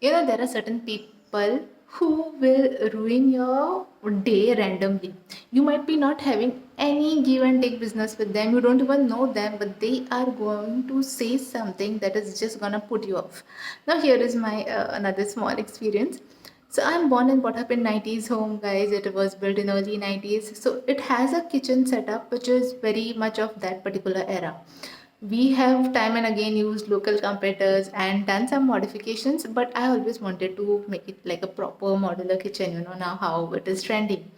There are certain people who will ruin your day randomly. You might be not having any give and take business with them, you don't even know them, but they are going to say something that is just gonna put you off. Now, here is my another small experience. So I'm born and brought up in 90s home, guys. It was built in early 90s. So it has a kitchen setup which is very much of that particular era. We have time and again used local competitors and done some modifications, but I always wanted to make it like a proper modular kitchen, now how it is trending.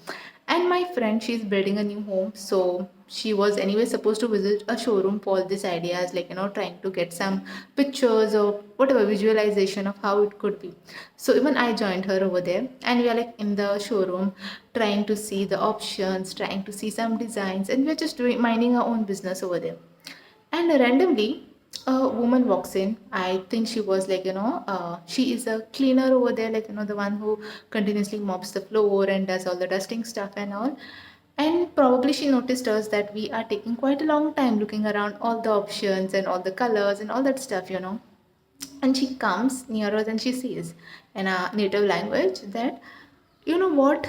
And my friend, she's building a new home, so she was anyway supposed to visit a showroom for all these ideas, like trying to get some pictures or whatever visualization of how it could be. So even I joined her over there, and we are like in the showroom trying to see the options, trying to see some designs, and we're just doing minding our own business over there. And randomly, a woman walks in. I think she was like, she is a cleaner over there, like, the one who continuously mops the floor and does all the dusting stuff and all. And probably she noticed us that we are taking quite a long time looking around all the options and all the colors and all that stuff. And she comes near us and she says in a native language that, you know what,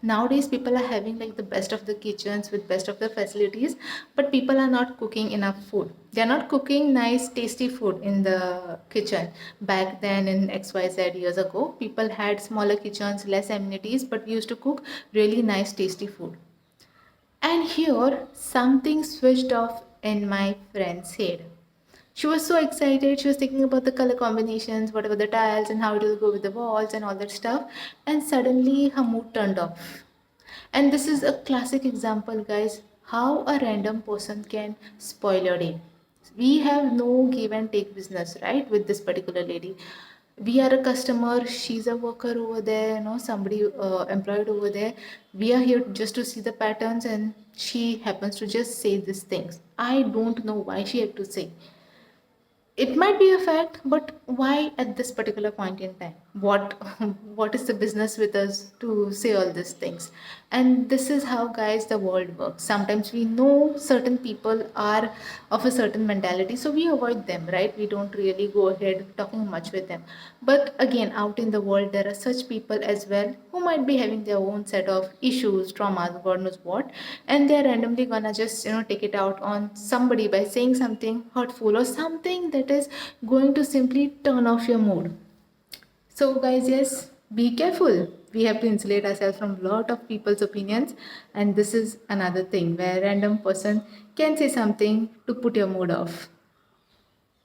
nowadays people are having like the best of the kitchens with best of the facilities, but people are not cooking enough food. They are not cooking nice tasty food in the kitchen. Back then in XYZ years ago, people had smaller kitchens, less amenities, but we used to cook really nice tasty food. And here, something switched off in my friend's head. She was so excited. She was thinking about the color combinations, whatever the tiles, and how it will go with the walls and all that stuff. And suddenly, her mood turned off. And this is a classic example, guys, how a random person can spoil your day. We have no give and take business, right, with this particular lady. We are a customer, she's a worker over there, somebody employed over there. We are here just to see the patterns, and she happens to just say these things. I don't know why she had to say. It might be a fact, but why at this particular point in time? What what is the business with us to say all these things? And this is how, guys, the world works. Sometimes we know certain people are of a certain mentality, so we avoid them, right? We don't really go ahead talking much with them. But again, out in the world there are such people as well who might be having their own set of issues, traumas, god knows what, and they're randomly gonna just take it out on somebody by saying something hurtful or something that is going to simply turn off your mood. So, guys, yes, be careful. We have to insulate ourselves from a lot of people's opinions, and this is another thing where a random person can say something to put your mood off.